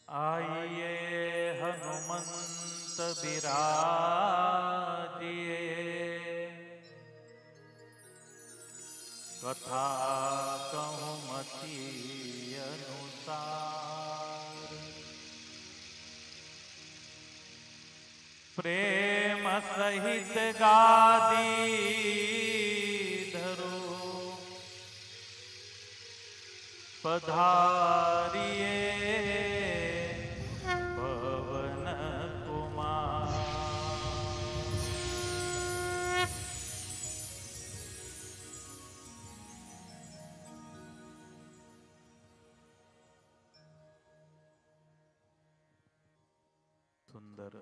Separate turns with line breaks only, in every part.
आइए हनुमंत बिराजिए, कथा कहूँ मति अनुसार। प्रेम सहित गादी धरो, पधारिए पवन कुमार। सुंदर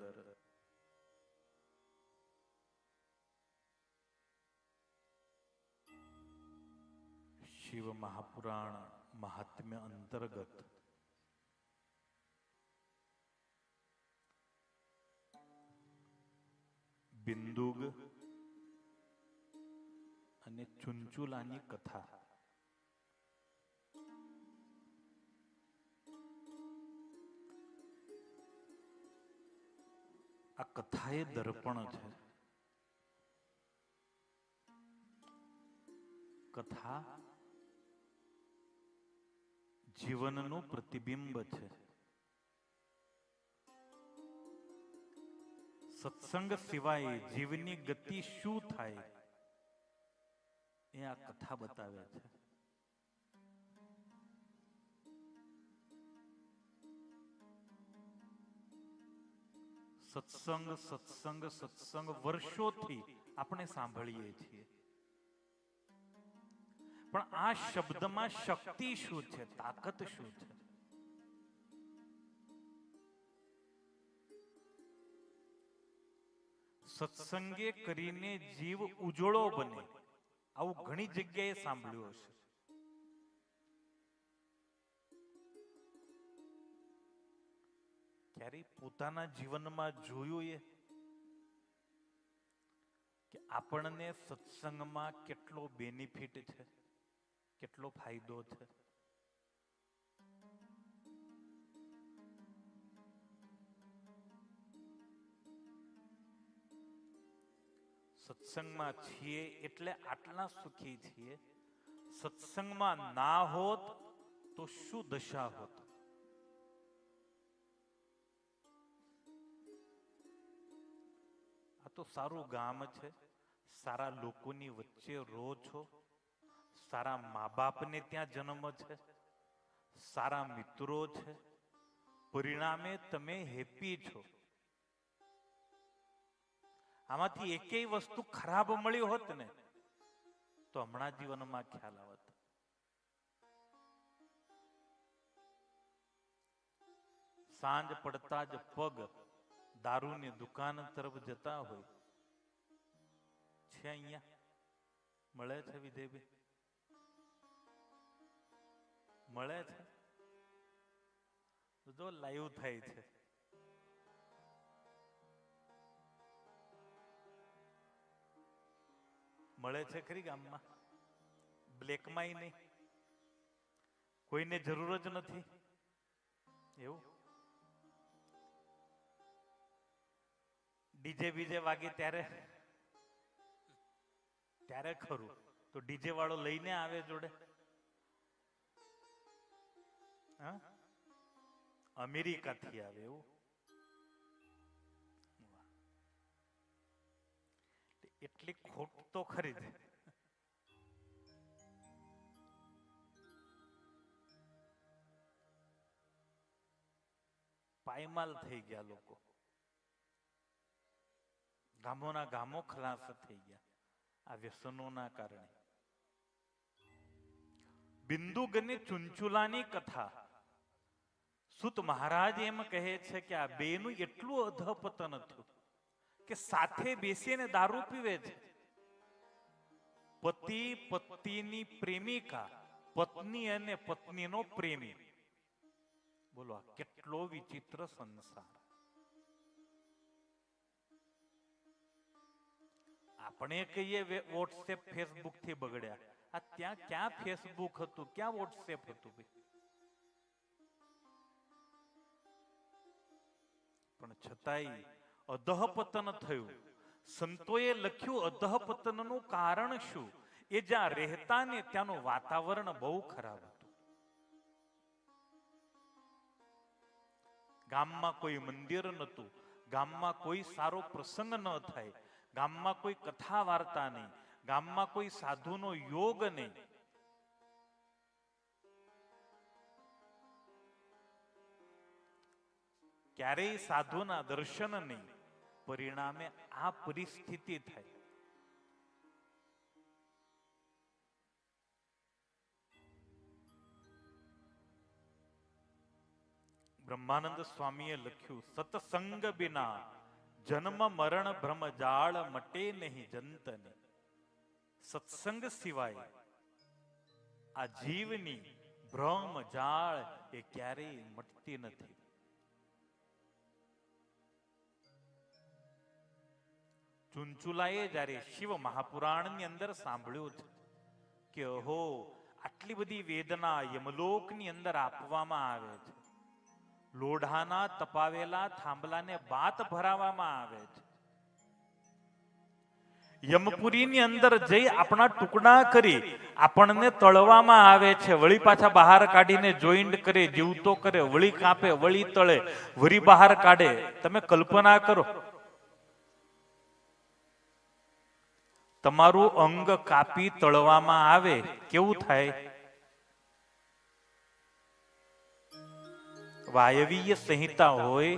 शिव महापुराण महात्म्य अंतर्गत બિંદુગ અને ચુંચુલાની કથા. આ કથા એ દર્પણ છે. કથા જીવનનું પ્રતિબિંબ છે. સત્સંગ સિવાય જીવની ગતિ શું થાય એ આ કથા બતાવે છે. સત્સંગ સત્સંગ સત્સંગ વર્ષોથી આપણે સાંભળીએ છીએ, પણ આ શબ્દમાં શક્તિ શું છે, તાકાત શું છે? સત્સંગે કરીને જીવ ઉજળો બને, આવું ઘણી જગ્યાએ સાંભળ્યું હશે. ક્યારેય પોતાના જીવનમાં જોયું એ કે આપણને સત્સંગમાં કેટલો બેનિફિટ છે, કેટલો ફાયદો છે? સત્સંગમાં છીએ એટલે આટલા સુખી છીએ. સત્સંગમાં ના હોત તો શું દશા હોત? આ તો સારું ગામ છે, સારા લોકોની વચ્ચે રહો છો, સારા મા બાપને ત્યાં જન્મ છે, સારા મિત્રો છે, પરિણામે તમે હેપી છો. આમાંથી એકેય વસ્તુ ખરાબ મળી હોત ને તો હમણાં જીવનમાં ખ્યાલ આવત. સાંજ પડતા જ પગ દારૂની દુકાન તરફ જતા હોય છે. અહીંયા મળે છે વિજયભાઈ? મળે છે? જો લાઈવ થાય છે. મળે છે ખરી ગામમાં? બ્લેકમાં નહીં, કોઈને જરૂર જ નથી એવું? ડીજે બીજે વાગે ત્યારે ત્યારે ખરું, તો ડીજે વાળો લઈને આવે જોડે. હા, અમેરિકાથી આવે એવું? એટલી ખોટ તો ખરી જ. પાયમાલ થઈ ગયા લોકો, ગામોના ગામો ખલાસ થઈ ગયા આ વ્યસનોના કારણે. બિંદુગ અને ચુંચુલાની કથા. સુત મહારાજ એમ કહે છે કે આ બેનું એટલું અધપતન થયું કે સાથે બેસીને દારૂ પીવે છે. પતિ પત્નીની પ્રેમિકા, પત્ની અને પત્નીનો પ્રેમી. બોલો આ કેટલો વિચિત્ર સંસાર. આપણે કહીએ વોટ્સએપ ફેસબુક થી બગડ્યા, આ ત્યાં ક્યાં ફેસબુક હતું, ક્યાં વોટ્સએપ હતું? છતાંય અધઃપતન થયું. સંતોએ લખ્યું અધઃપતનનું કારણ શું? એ જ્યાં રહેતા ને ત્યાંનું વાતાવરણ બહુ ખરાબ હતું. ગામમાં કોઈ મંદિર નહોતું, ગામમાં કોઈ સારો પ્રસંગ ન થાય, ગામમાં કોઈ કથા વાર્તા નહીં, ગામમાં કોઈ સાધુનો યોગ નહીં. ક્યારેય સાધુના દર્શન નહીં. પરિણામે આ પરિસ્થિતિ થાય. બ્રહ્માનંદ સ્વામીએ લખ્યું, સત્સંગ બિના જન્મ મરણ ભ્રમજાળ મટે નહીં જંતને. સત્સંગ સિવાય આ જીવની ભ્રમજાળ એ ક્યારેય મટતી નથી. ચુંચુલાએ જ્યારે શિવ મહાપુરાણની અંદર સાંભળ્યું છે કે ઓહો આટલી બધી વેદના યમલોકની અંદર આપવામાં આવે છે, લોઢાના તપાવેલા થાંભલાને બાત ભરાવવામાં આવે છે, યમપુરીની અંદર જઈ આપણા ટુકડા કરી આપણને તળવામાં આવે છે, વળી પાછા બહાર કાઢીને જોઈન્ટ કરે, જીવતો કરે, વળી કાપે, વળી તળે, વળી બહાર કાઢે. તમે કલ્પના કરો, તમારું અંગ કાપી તળવામાં આવે કેવું થાય? વાયવીય સંહિતા હોય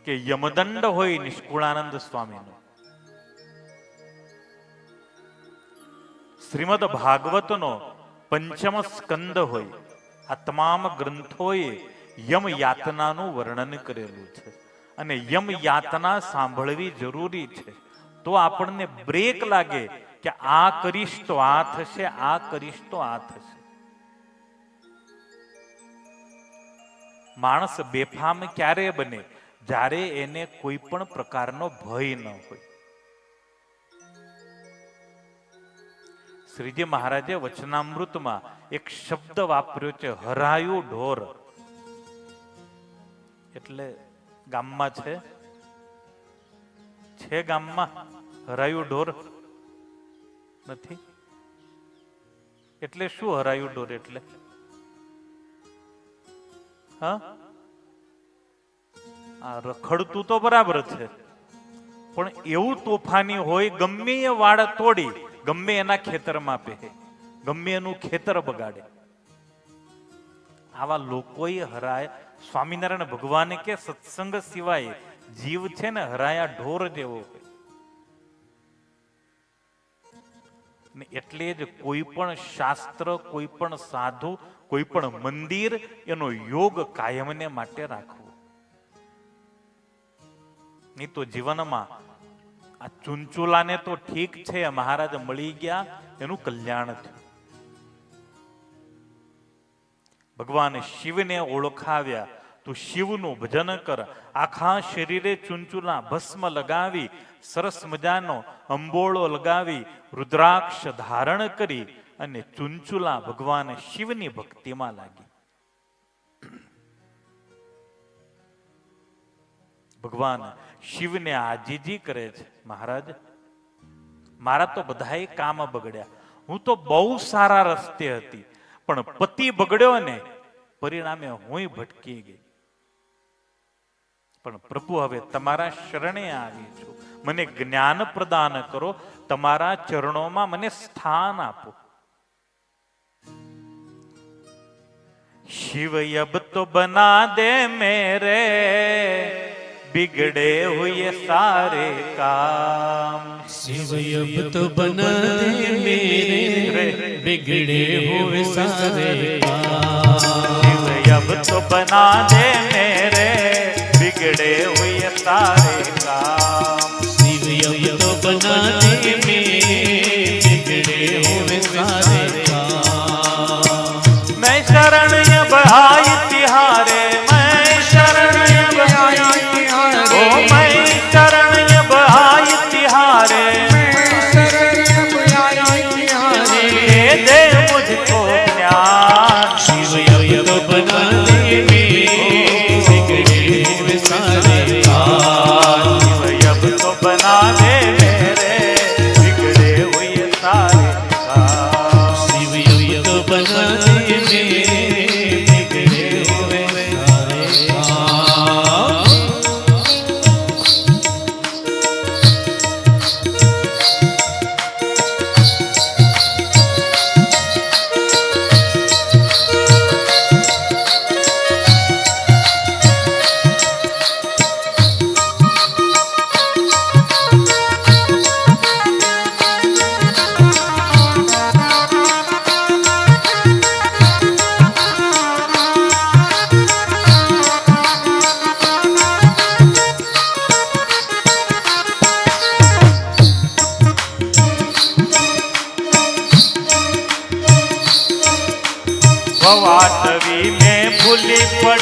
કે યમદંડ હોય નિષ્કુળાનંદ સ્વામીનો, શ્રીમદ ભાગવતનો પંચમ સ્કંદ હોય, આ તમામ ગ્રંથોએ યમ યાતનાનું વર્ણન કરેલું છે. અને યમ યાતના સાંભળવી જરૂરી છે. તો આપણને બ્રેક લાગે કે આ કરીશ તો આ થશે, આ કરીશ તો આ થશે. માણસ બેફામ ક્યારે બને? જ્યારે એને કોઈ પણ પ્રકારનો ભય ન હોય. શ્રીજી મહારાજે વચનામૃતમાં એક શબ્દ વાપર્યો છે, હરાયું ઢોર. એટલે ગામમાં છે ગામમાં હરાયું ઢોર નથી. એટલે શું હરાયું ઢોર? એટલે હા, આ રખડતું તો બરાબર છે, પણ એવું તોફાની હોય, ગમે એ વાડ તોડી ગમે એના ખેતરમાં પહેરે, ગમે એનું ખેતર બગાડે. આવા લોકોએ હરાય. સ્વામિનારાયણ ભગવાને કે સત્સંગ સિવાય જીવ છે ને હરાયા ઢોર જેવો હોય. એટલે જ કોઈ પણ શાસ્ત્ર, કોઈ પણ સાધુ, કોઈ પણ મંદિર એનો યોગ કાયમને માટે રાખવો. નહીં તો જીવનમાં આ ચુંચુલાને તો ઠીક છે, મહારાજ મળી ગયા, એનું કલ્યાણ થયું. ભગવાન શિવને ઓળખાવ્યા, તું શિવનું ભજન કર. આખા શરીરે ચુંચુલા ભસ્મ લગાવી, સરસ મજાનો અંબોળો લગાવી, રુદ્રાક્ષ ધારણ કરી અને ચુંચુલા ભગવાન શિવની ભક્તિમાં લાગી. ભગવાન શિવને આજીજી કરે છે, મહારાજ મારા તો બધાય કામ બગડ્યા, હું તો બહુ સારા રસ્તે હતી, પણ પતિ બગડ્યો ને પરિણામે હું ભટકી ગઈ. પણ પ્રભુ હવે તમારા શરણે આવી છું, મને જ્ઞાન પ્રદાન કરો, તમારા ચરણોમાં મને સ્થાન આપો. शिव अब तो बना दे मेरे बिगड़े हुए सारे काम.
शिव अब तो बना दे मेरे बिगड़े हुए सारे काम.
शिव अब तो बना दे मेरे बिगड़े हुए सारे काम.
शिव अब तो बना दे मेरे बिगड़े हुए सारे काम.
मैं शरण अब आई तिहारे, मैं शरण अब आई तिहारे, ओ मैं शरण अब आई तिहारे, दे दे मुझको ज्ञान.
शिव अब तो बना दे मेरे बिगड़े हुए सारे काम.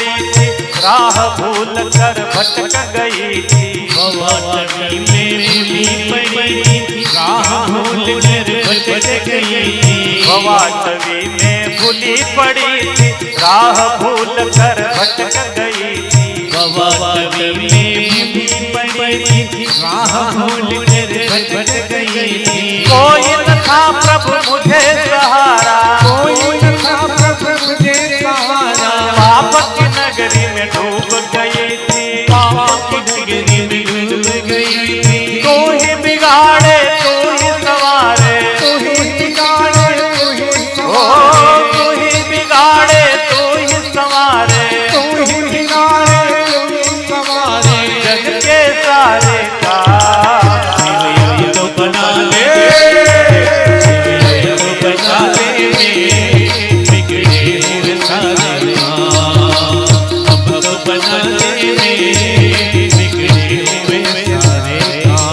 पड़ी थी, राह भूल कर भटक गई थी।
भवाटवी में भूली पड़ी थी, राह भूल कर भटक गई थी।
भवाटवी में भूली पड़ी थी, राह भूल कर भटक गई थी।
भवाटवी में भूली पड़ी थी, राह भूल कर भटक गई थी।
कोई न था प्रभु मुझे सहारा,
कोई न था प्रभु मुझे सहारा।
पाप की नगरी में डूब गई थी,
पाप की नगरी में डूब गई थी।
तू ही बिगाड़े तू ही संवारे,
तू ही बिगाड़े तू ही
ओ तू ही बिगाड़े तू ही संवारे,
तू ही बिगाड़े तू ही संवारे।
जग के सारे का
शिवयज्ञ तो बना दे, शिवयज्ञ तो बना दे, बिगड़े हुए सारे काम। अब तो बना दे, बिगड़े हुए सारे काम।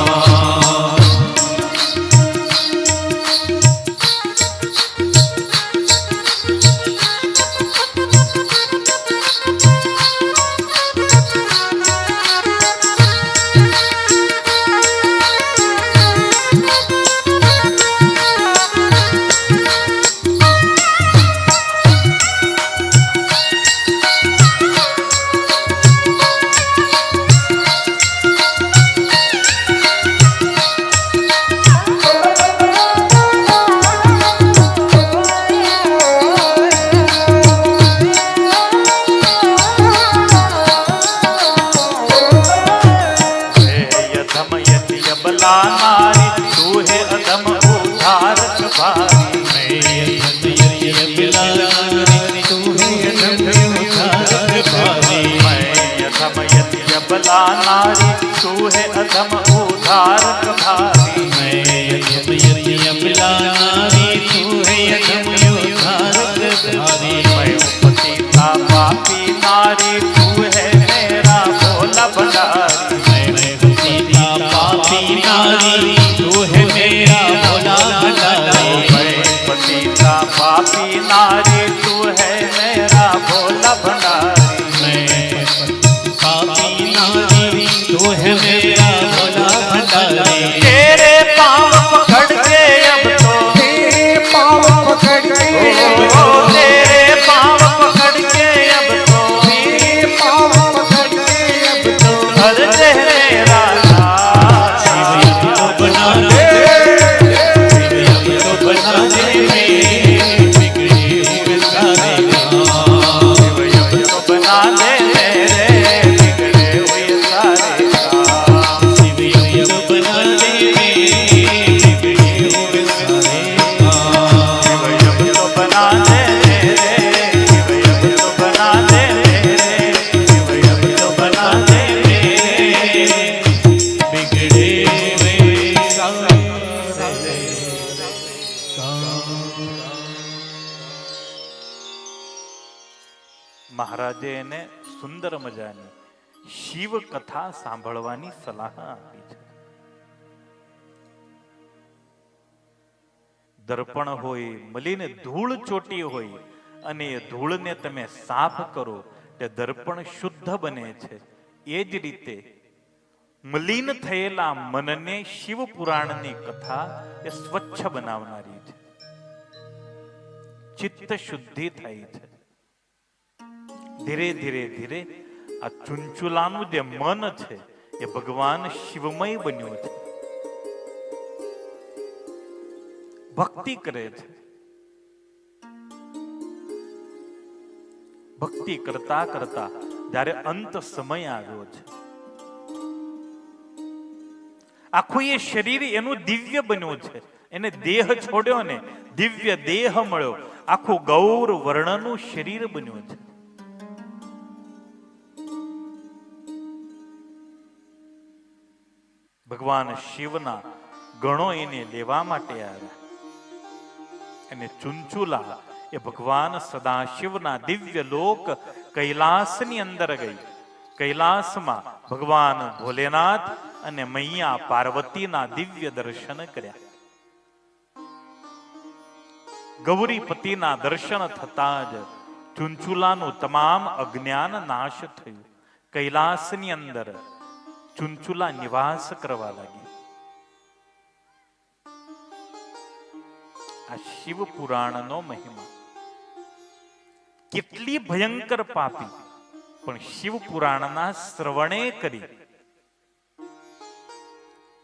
बला नारी तू है अधम उद्धारक भारी।
मैं यज्ञ यज्ञ नारी तू है यज्ञ उद्धारक भारी।
मैं पतिता पापी नारी तू है मेरा भोला भंडारी।
मैं पतिता पापी नारी तू है मेरा भोला भंडारी।
मैं पतिता पापी नारी तू है मेरा भोला भंडारी।
मैं पापी नारी तू है मेरा भोला भंडारी।
तेरे पाँव पकड़ के अब तो,
तेरे पाँव पकड़ के
तेरे पाँव पकड़ के अब तो,
तेरे पाँव पकड़ के अब तो
भर दे मेरा नाथ।
शिवयज्ञ तो बना दे, शिवयज्ञ तो बना दे, बिगड़े हुए सारे काम।
शिवयज्ञ तो बना दे मेरे बिगड़े हुए सारे काम।
शिवयज्ञ तो बना दे, बिगड़े हुए सारे काम।
शिवयज्ञ तो बना दे मेरे, शिवयज्ञ तो बना दे मेरे, शिवयज्ञ तो बना दे मेरे।
बिगड़े हुए सारे काम।
મહારાજે એને સુંદર મજાની શિવ કથા સાંભળવાની સલાહ આપી છે. દર્પણ હોય, મલિન ધૂળ ચોટી હોય અને એ ધૂળને તમે સાફ કરો તે દર્પણ શુદ્ધ બને છે. એ જ રીતે મલિન થયેલા મનને શિવ પુરાણની કથા એ સ્વચ્છ બનાવનારી છે. ચિત્ત શુદ્ધિ થાય છે. ધીરે ધીરે ધીરે આ ચુંચુલાનું જે મન છે એ ભગવાન શિવમય બન્યું છે. ભક્તિ કરે છે. ભક્તિ કરતા કરતા જ્યારે અંત સમય આવ્યો છે, આખું એ શરીર એનું દિવ્ય બન્યું છે. એને દેહ છોડ્યો ને દિવ્ય દેહ મળ્યો. આખું ગૌર વર્ણનું શરીર બન્યું છે. ભગવાન શિવના ગણો એને લેવા માટે આવ્યા. અને ચુંચુલા એ ભગવાન સદાશિવના દિવ્ય લોક કૈલાસની અંદર ગઈ. કૈલાસમાં ભગવાન ભોલેનાથ અને મૈયા પાર્વતીના દિવ્ય દર્શન કર્યા. ગૌરીપતિના દર્શન થતા જ ચુંચુલાનું તમામ અજ્ઞાન નાશ થયું. કૈલાસની અંદર ચુંચુલા નિવાસ કરવા લાગી. આ શિવ પુરાણનો મહિમા. કેટલી ભયંકર પાપી પણ શિવ પુરાણના શ્રવણે કરી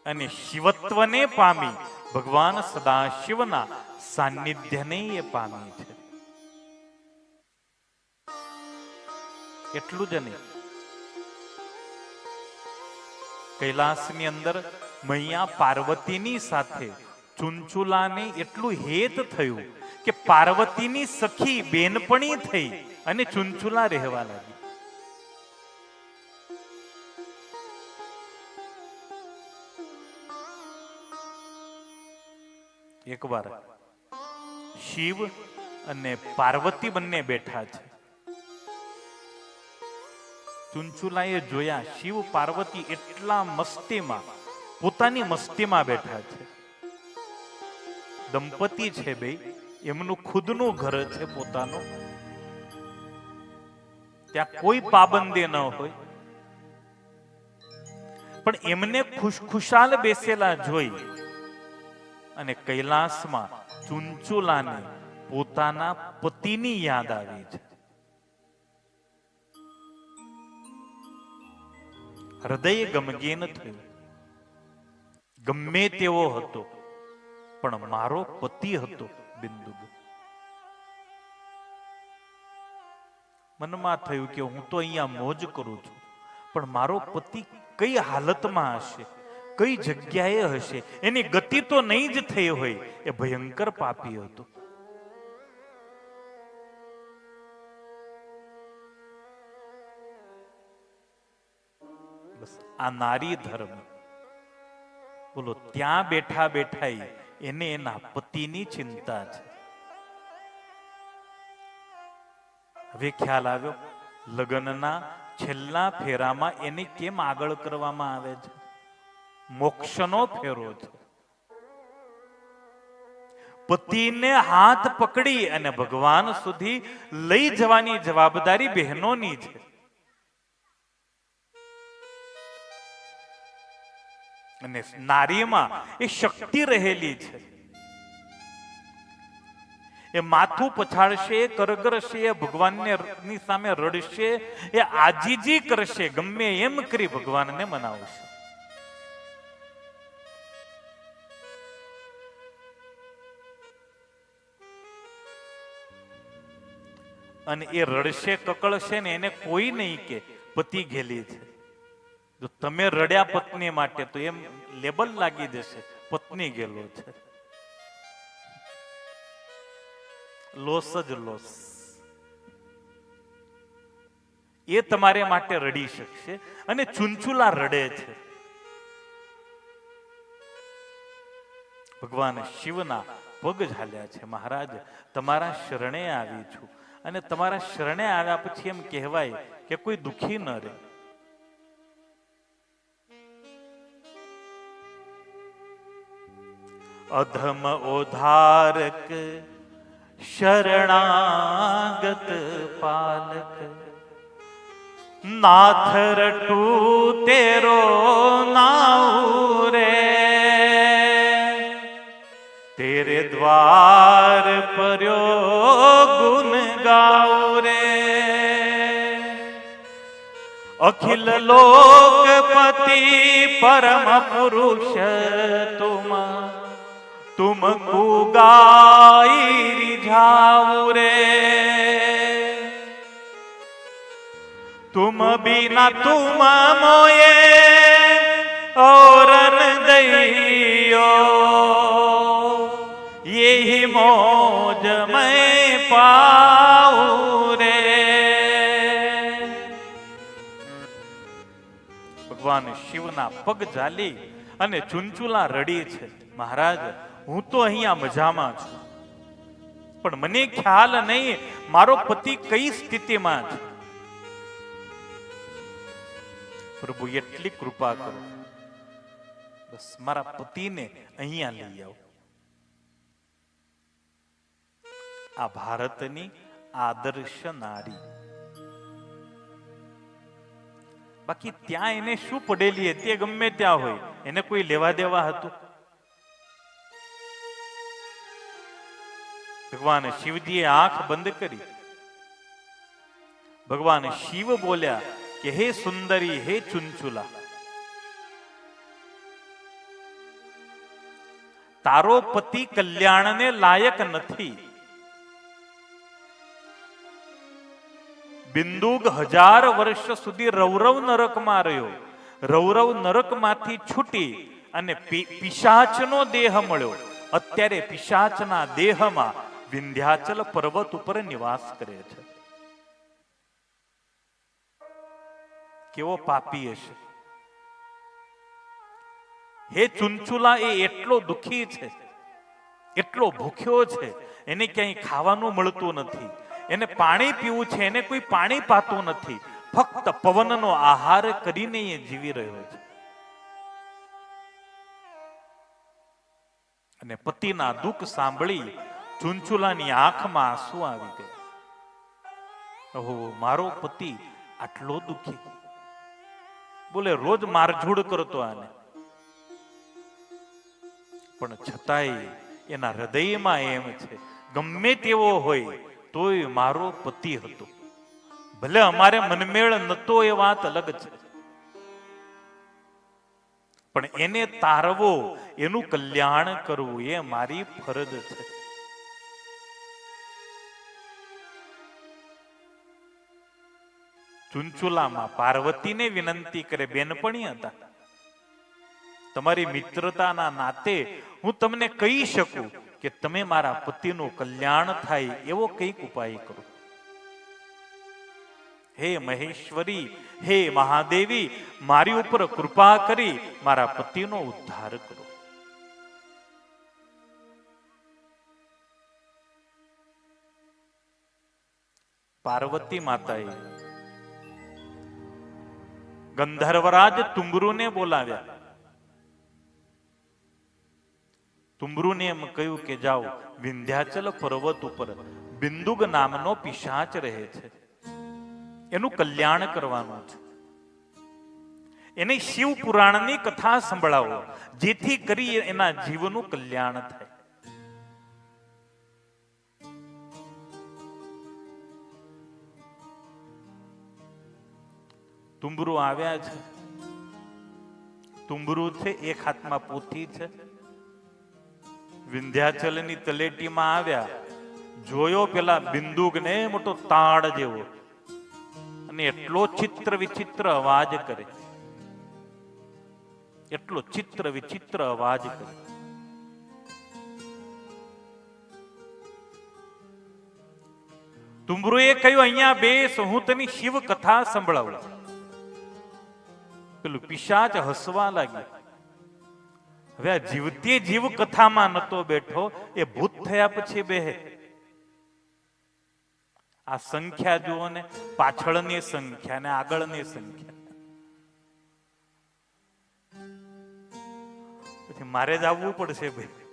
અને શિવત્વને પામી ભગવાન સદાશિવના સાનિધ્યને એ પામી છે. એટલું જ નહીં, કૈલાસની અંદર મૈયા પાર્વતીની સાથે ચુંચુલાને એટલું હેત થયું કે પાર્વતીની સખી બેનપણી થઈ અને ચુંચુલા રહેવા લાગી. એકવાર શિવ અને પાર્વતી બંને બેઠા છે. ચુંચુલાએ જોયા શિવ પાર્વતી એટલા મસ્તીમાં, પોતાની મસ્તીમાં બેઠા છે. દંપતી છે બે, એમનું ખુદનું ઘર છે પોતાનું, ત્યાં કોઈ પાબંદી ન હોય, પણ એમને ખુશખુશાલ બેસેલા જોઈ અને કૈલાસમાં ચુંચુલાને પોતાના પતિની યાદ આવી છે. હૃદય ગમગીન થયું. ગમે તેવો હતો પણ મારો પતિ હતો બિંદુ. મનમાં થયું કે હું તો અહીંયા મોજ કરું છું, પણ મારો પતિ કઈ હાલતમાં હશે, કઈ જગ્યાએ હશે, એની ગતિ તો નહીં જ થઈ હોય. એ ભયંકર પાપી હતો. બસ આ નારી ધર્મ. બોલો, ત્યાં બેઠા બેઠા એને એના પતિની ચિંતા છે. હવે ખ્યાલ આવ્યો, લગ્નના છેલ્લા ફેરામાં એને કેમ આગળ કરવામાં આવે છે? મોક્ષનો ફેરો છે. પતિને હાથ પકડી અને ભગવાન સુધી લઈ જવાની જવાબદારી બહેનોની છે. અને નારીમાં એ શક્તિ રહેલી છે. એ માથું પછાડશે, કરગરશે, ભગવાનને ની સામે રડશે, એ આજીજી કરશે, ગમે એમ કરી ભગવાનને મનાવશે. અને એ રડશે, કકળશે ને એને કોઈ નહીં કે પતિ ઘેલી છે. જો તમે રડ્યા પત્ની માટે તો એમ લેબલ લાગી જશે, પત્ની ગેલો છે. લોસ જ લોસ. એ તમારે માટે રડી શકશે. અને ચુંચુલા રડે છે. ભગવાન શિવના પગ ઝાલ્યા છે. મહારાજ, તમારા શરણે આવી છું, અને તમારા શરણે આવ્યા પછી એમ કહેવાય કે કોઈ દુખી ન રહે. અધમ ઓધારક શરણાગત પાલક, નાથ રટુ તેરો નાઉ રે, તેરે દ્વાર पर्यो गुण गाओ रे, अखिल लोकपति परम पुरुष तुम को गाई रिझाओ रे, तुम बिना तुम मोये और दैयो, यही मौज मैं पाऊं रे। भगवान शिवना पग झाली અને ચુંચુલા રડી છે, મહારાજ હું તો અહીંયા મજામાં છું, પણ મને ખ્યાલ નહીં મારો પતિ કઈ સ્થિતિમાં છે. પ્રભુ એટલી કૃપા કરો, બસ મારા પતિને અહીંયા લઈ આવો. આ ભારતની આદર્શ નારી. બાકી ત્યાં એને શું પડેલી હતી, ગમે ત્યાં હોય, એને કોઈ લેવા દેવા હતું? ભગવાન શિવજીએ આંખ બંધ કરી. ભગવાન શિવ બોલ્યા કે હે સુંદરી, હે ચુંચુલા, તારો પતિ કલ્યાણને લાયક નથી. બિંદુક 1000 વર્ષ સુધી રૌરવ નરકમાં રહ્યો. રૌરવ નરકમાંથી છૂટી અને પિશાચનો દેહ મળ્યો. અત્યારે પિશાચના દેહમાં વિંધ્યાચલ પર્વત ઉપર નિવાસ કરે છે. કેવો પાપી હશે! હે ચુંચુલા, એ એટલો દુખી છે, એટલો ભૂખ્યો છે, એને ક્યાંય ખાવાનું મળતું નથી, એને પાણી પીવું છે, એને કોઈ પાણી પાતું નથી, ફક્ત પવનનો આહાર કરીને એ જીવી રહ્યો છે. અને પતિના દુઃખ સાંભળી ચુંચુલાની આંખમાં આંસુ આવી ગયા. ઓહો, મારો પતિ આટલો દુઃખી! બોલે રોજ મારઝૂડ કરતો આને, પણ છતાંય એના હૃદયમાં એમ છે, ગમે તેવો હોય તોય મારો પતિ હતો. ભલે અમારે મનમેળ નતો એ વાત અલગ છે, પણ એને તારવો, એનું કલ્યાણ કરવું એ મારી ફરજ છે. ચુંચુલામાં પાર્વતીને વિનંતી કરે, બેનપણી હતા, તમારી મિત્રતાના નાતે હું તમને કહી શકું કે તમે મારા પતિનું કલ્યાણ થાય એવો કંઈક ઉપાય કરો. હે મહેશ્વરી, હે મહાદેવી, મારી ઉપર કૃપા કરી મારા પતિનો ઉદ્ધાર કરો. પાર્વતી માતાએ ગંધર્વરાજ તુંબરુને બોલાવ્યા. તુંબરુને એમ કહ્યું કે જાઓ, વિંધ્યાચલ પર્વત ઉપર બિંદુક નામનો પિશાચ રહે છે, એનું કલ્યાણ કરવાનું છે. એને શિવ પુરાણની કથા સંભળાવો, જેથી કરી એના જીવનું કલ્યાણ થાય. તુંબરુ આવ્યા છે. તુંબરુ છે, એક હાથમાં પોથી છે. વિંધ્યાચલની તલેટીમાં આવ્યા, જોયો પેલા બિંદુકને મોટો તાડ જેવો, અને એટલો ચિત્ર વિચિત્ર અવાજ કરે, એટલો ચિત્ર વિચિત્ર અવાજ કરે. તુંબરુએ કહ્યું, અહીંયા બેસ, હું તને શિવ કથા સંભળાવું. પેલું પિશાચ હસવા લાગ્યું. હવે આ જીવતે જીવ કથામાં નતો બેઠો, એ ભૂત થયા પછી બેહે. આ સંખ્યા જુઓ ને, પાછળની સંખ્યા ને આગળની સંખ્યા. પછી મારે જ આવવું પડશે ભાઈ,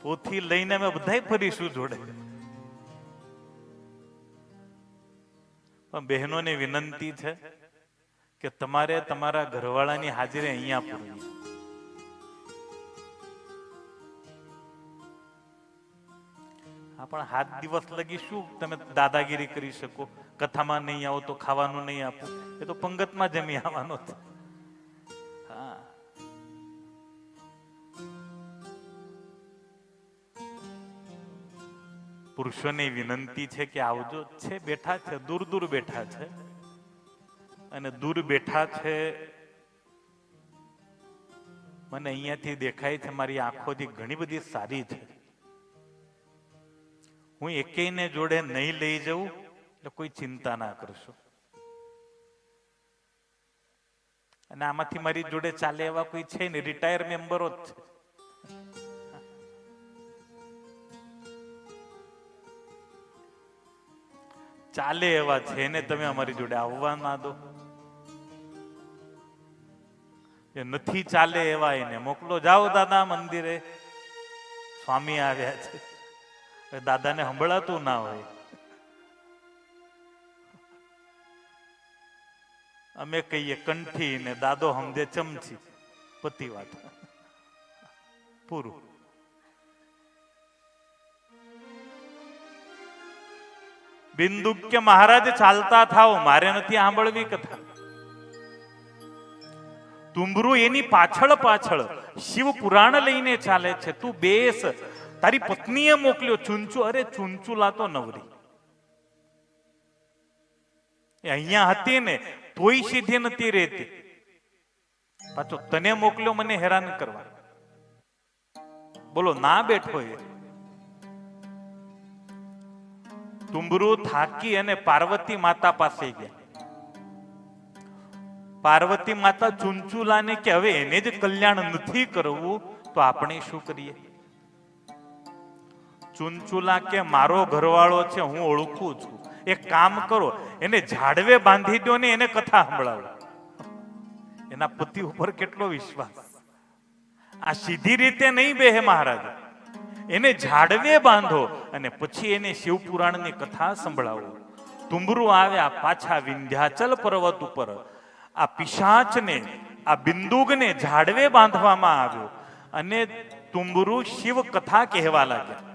પોથી લઈને અમે બધા ફરીશું જોડે. પણ બહેનોને વિનંતી છે કે તમારે તમારા ઘરવાળાની હાજરી અહીંયા પૂરવી. હા, પણ 7 દિવસ લગી શું તમે દાદાગીરી કરી શકો? કથામાં નહીં આવો તો ખાવાનું નહીં આપો, એ તો પંગતમાં જમી આવવાનો છે. હા, પુરુષોને વિનંતી છે કે આવજો. છે બેઠા છે, દૂર દૂર બેઠા છે, અને દૂર બેઠા છે. મને અહીંયાથી દેખાય છે, મારી આંખોથી ઘણી બધી સારી છે. હું એકેયને જોડે નહીં લઈ જઉં એટલે કોઈ ચિંતા ના કરશો. અને આમાંથી મારી જોડે ચાલે એવા કોઈ છે ને, રિટાયર મેમ્બરો જ છે. ચાલે એવા છે ને તમે અમારી જોડે આવવા ના દો. એ નથી ચાલે એવા એને મોકલો. જાઓ દાદા મંદિરે, સ્વામી આવ્યા છે. દાદાને સંભળાતું ના હોય. અમે કહીએ કંઠી ને દાદો સમજે ચમચી, પતિ વાત, પૂરું. બિંદુ કે મહારાજ ચાલતા થાવ, મારે નથી સાંભળવી કથા. તુંબરું એની પાછળ પાછળ શિવ પુરાણ લઈને ચાલે છે. તું બેસ, તારી પત્નીએ મોકલ્યો ચુંચુ. અરે ચુંચુલા તો નવરી અહીંયા હતી ને તોય સીધી નથી રહેતી, પાછો તને મોકલ્યો મને હેરાન કરવા. બોલો ના બેઠો એ. તુંબરું થાકી અને પાર્વતી માતા પાસે ગયા. પાર્વતી માતા ચુંચુલાને કે હવે એને જ કલ્યાણ નથી કરવું તો આપણે શું કરીએ? ચુંચુલા કે મારો ઘરવાળો છે, હું ઓળખું છું, એક કામ કરો, એને ઝાડવે બાંધી દો ને એને કથા સંભળાવો. એના પતિ ઉપર કેટલો વિશ્વાસ! આ સીધી રીતે નહીં બેહે મહારાજ, એને ઝાડવે બાંધો અને પછી એને શિવપુરાણની કથા સંભળાવો. તુંબરું આવ્યા પાછા વિંધ્યાચલ પર્વત ઉપર. આ પિશાચને, આ બિંદુગને ઝાડવે બાંધવામાં આવ્યો અને તુંબરું શિવ કથા કહેવા લાગ્યા.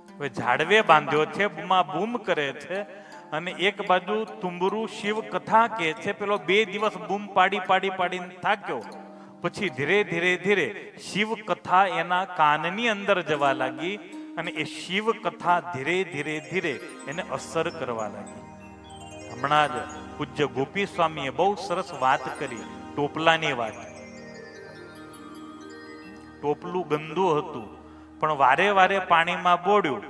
હવે ઝાડવે બાંધ્યો છે, બૂમા બૂમ કરે છે અને એક બાજુ તુંબરું શિવ કથા કહે છે. પેલો 2 દિવસ બૂમ પાડી પાડી પાડીને થાક્યો. પછી ધીરે ધીરે ધીરે શિવ કથા એના કાનની અંદર જવા લાગી અને એ શિવ કથા ધીરે ધીરે ધીરે એને અસર કરવા લાગી. હમણાં જ પૂજ્ય ગોપી સ્વામીએ બહુ સરસ વાત કરી, ટોપલાની વાત. ટોપલું ગંદુ હતું પણ વારે વારે પાણીમાં બોળ્યું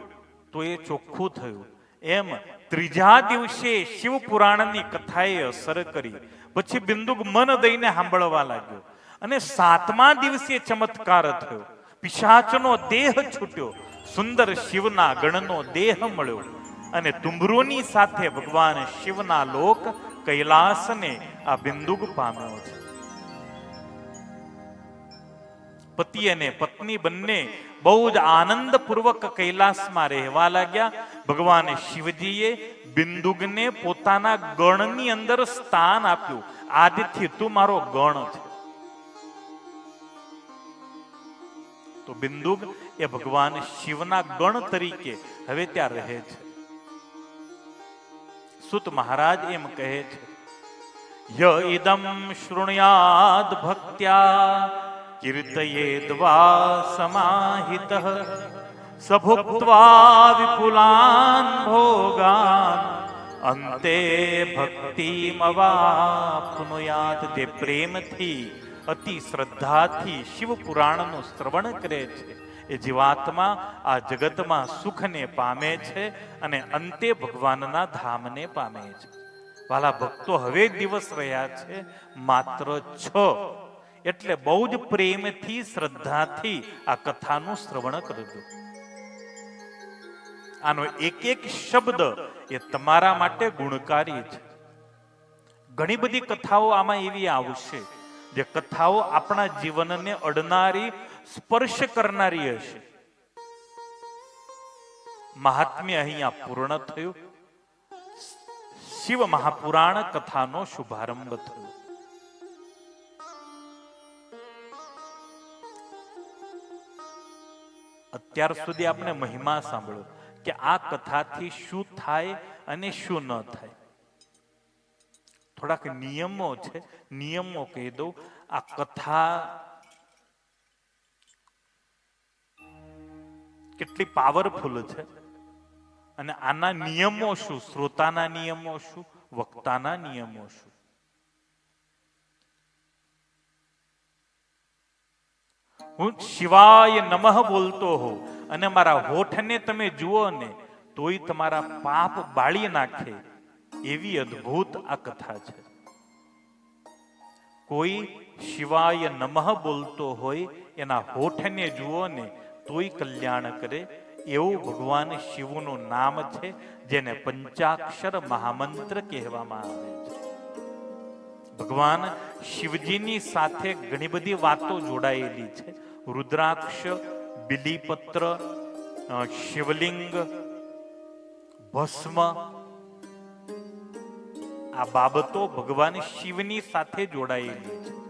તો એ ચોખ્ખું થયું. એમ ત્રીજા દિવસે શિવ પુરાણની કથાએ અસર કરી. પછી બિંદુક મન દઈને સાંભળવા લાગ્યો અને 7મા દિવસે ચમત્કાર થયો. પિશાચનો દેહ છૂટ્યો, સુંદર શિવના ગણનો દેહ મળ્યો અને તુંબરોની સાથે ભગવાન શિવના લોક કૈલાસને આ બિંદુક પામ્યો છે. પતિ અને પત્ની બંને બહુ જ આનંદપૂર્વક કૈલાસમાં રહેવા લાગ્યા. ભગવાન શિવજીએ બિંદુકને પોતાના ગણની અંદર સ્થાન આપ્યું. આજથી તું મારો ગણ છે. તો બિંદુક એ ભગવાન શિવના ગણ તરીકે હવે ત્યાં રહે છે. સુત મહારાજ એમ કહે છે, ય ઇદમ શૃણ્યાદ ભક્ત્યા કીર્તયેદ્વા સમાહિતઃ સભુક્ત્વા વિપુલાન ભોગાન અંતે ભક્તિમવાપ્નુયાત. જે પ્રેમથી, અતિ શ્રદ્ધાથી શિવ પુરાણનું શ્રવણ કરે છે એ જીવાત્મા આ જગતમાં સુખને પામે છે અને અંતે ભગવાનના ધામને પામે છે. વાલા ભક્તો, હવે દિવસ રહ્યા છે માત્ર 6, એટલે બહુ જ પ્રેમથી, શ્રદ્ધાથી આ કથાનું શ્રવણ કરજો. આનો એક એક શબ્દ એ તમારા માટે ગુણકારી છે. ઘણી બધી કથાઓ આમાં એવી આવશે જે કથાઓ આપણા જીવનને અડનારી, સ્પર્શ કરનારી હશે. મહાત્મ્ય અહીંયા પૂર્ણ થયું. શિવ મહાપુરાણ કથાનો શુભારંભ થયો. અત્યાર સુધી આપણે મહિમા સાંભળ્યો કે આ કથાથી શું થાય અને શું ન થાય. થોડાક નિયમો છે, નિયમો કહી દઉં. આ કથા કેટલી પાવરફુલ છે અને આના નિયમો શું, શ્રોતાના નિયમો શું, વક્તાના નિયમો શું. હું શિવાય નમઃ બોલતો હોઉં અને મારા હોઠને તમે જુઓ ને તોય તમારા પાપ બાળી નાખે એવી અદ્ભુત આ કથા છે. કોઈ શિવાય નમઃ બોલતો હોય, એના હોઠને જુઓ ને તોય કલ્યાણ કરે એવું ભગવાન શિવનું નામ છે, જેને પંચાક્ષર મહામંત્ર કહેવામાં આવે છે. ભગવાન શિવજીની સાથે ઘણી બધી વાતો જોડાયેલી છે. રુદ્રાક્ષ બિલીપત્ર, શિવલિંગ, ભસ્મ, આ બાબતો ભગવાન શિવની સાથે જોડાયેલી છે.